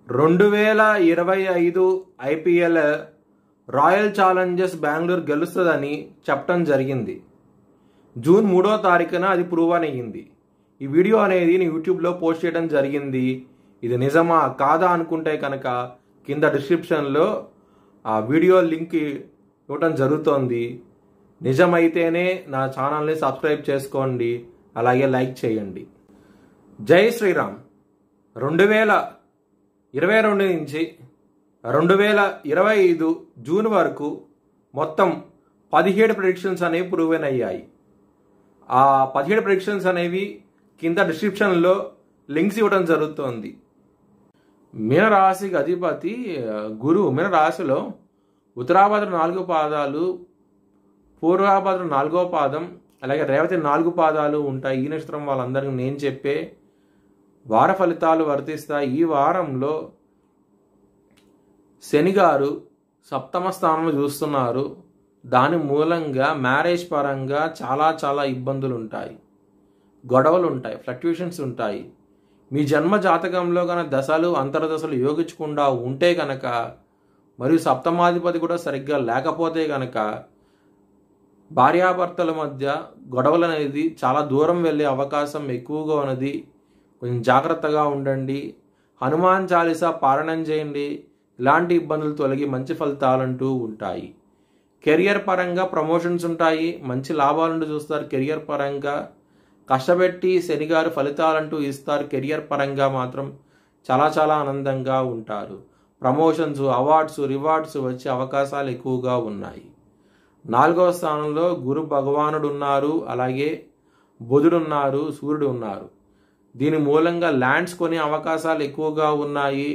2025 IPL royal Challengers Bengaluru గెలుస్తుందని చెప్పడం జరిగింది. జూన్ 3వ తారీఖున అది ప్రూవ్ అయ్యింది. ఈ వీడియో అనేది నేను యూట్యూబ్లో పోస్ట్ చేయడం జరిగింది. ఇది నిజమా కాదా అనుకుంటే కనుక కింద డిస్క్రిప్షన్లో ఆ వీడియో లింక్ ఇవ్వటం జరుగుతోంది. నిజమైతేనే నా ఛానల్ని సబ్స్క్రైబ్ చేసుకోండి, అలాగే లైక్ చేయండి. జై శ్రీరామ్. 2022 నుంచి 2025 జూన్ వరకు మొత్తం 17 ప్రెడిక్షన్స్ అనేవి ప్రూవెన్ అయ్యాయి. ఆ 17 ప్రెడిక్షన్స్ అనేవి కింద డిస్క్రిప్షన్లో లింక్స్ ఇవ్వడం జరుగుతోంది. మీనరాశికి అధిపతి గురువు మీనరాశిలో ఉత్తరాభద్ర 4 పాదాలు, పూర్వాభద్ర 4వ పాదం, అలాగే రేవతి 4 పాదాలు ఉంటాయి. ఈ నక్షత్రం వాళ్ళందరికీ నేను చెప్పే వార ఫలితాలు వర్తిస్తాయి. ఈ వారంలో శని గారు సప్తమ స్థానంలో చూస్తున్నారు. దాని మూలంగా మ్యారేజ్ పరంగా చాలా ఇబ్బందులు ఉంటాయి, గొడవలు ఉంటాయి, ఫ్లక్చుయేషన్స్ ఉంటాయి. మీ జన్మ జాతకంలో కనుక దశలు అంతర్దశలు యోగించకుండా ఉంటే కనుక, మరియు సప్తమాధిపతి కూడా సరిగ్గా లేకపోతే కనుక భార్యాభర్తల మధ్య గొడవలు అనేది చాలా దూరం వెళ్ళే అవకాశం ఎక్కువగా ఉన్నది. కొంచెం జాగ్రత్తగా ఉండండి. హనుమాన్ చాలీసా పారాయణం చేయండి. ఇలాంటి ఇబ్బందులు తొలగి మంచి ఫలితాలంటూ ఉంటాయి. కెరియర్ పరంగా ప్రమోషన్స్ ఉంటాయి, మంచి లాభాలంటూ చూస్తారు. కెరియర్ పరంగా కష్టపెట్టి శనిగారు ఫలితాలంటూ ఇస్తారు. కెరియర్ పరంగా మాత్రం చాలా ఆనందంగా ఉంటారు. ప్రమోషన్స్, అవార్డ్స్, రివార్డ్స్ వచ్చే అవకాశాలు ఎక్కువగా ఉన్నాయి. 4వ స్థానంలో గురు భగవానుడు ఉన్నారు, అలాగే బుధుడు ఉన్నారు, సూర్యుడు ఉన్నారు. దీని మూలంగా ల్యాండ్స్ కొనే అవకాశాలు ఎక్కువగా ఉన్నాయి.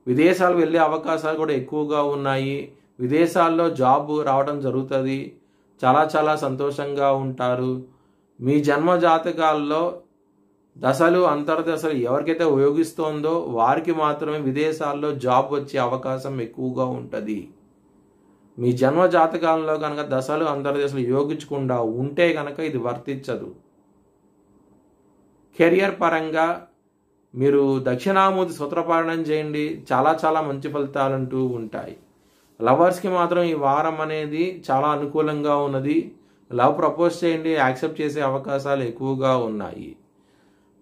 విదేశాలు వెళ్ళే అవకాశాలు కూడా ఎక్కువగా ఉన్నాయి. విదేశాల్లో జాబ్ రావడం జరుగుతుంది. చాలా సంతోషంగా ఉంటారు. మీ జన్మ జాతకాల్లో దశలు అంతర్దశలు ఎవరికైతే ఉపయోగిస్తోందో వారికి మాత్రమే విదేశాల్లో జాబ్ వచ్చే అవకాశం ఎక్కువగా ఉంటుంది. మీ జన్మ జాతకాలలో కనుక దశలు అంతర్దశలు యోగించకుండా ఉంటే కనుక ఇది వర్తించదు. కెరియర్ పరంగా మీరు దక్షిణామూర్తి సూత్రపాలనం చేయండి. చాలా మంచి ఫలితాలంటూ ఉంటాయి. లవర్స్కి మాత్రం ఈ వారం అనేది చాలా అనుకూలంగా ఉన్నది. లవ్ ప్రపోజ్ చేయండి, యాక్సెప్ట్ చేసే అవకాశాలు ఎక్కువగా ఉన్నాయి.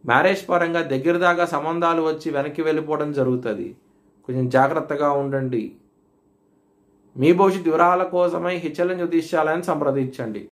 మ్యారేజ్ పరంగా దగ్గర దాకా సంబంధాలు వచ్చి వెనక్కి వెళ్ళిపోవడం జరుగుతుంది. కొంచెం జాగ్రత్తగా ఉండండి. మీ భవిష్యత్ వివరాల కోసమై హెచ్ఎల్ఎన్ జ్యోతిష్యాలను సంప్రదించండి.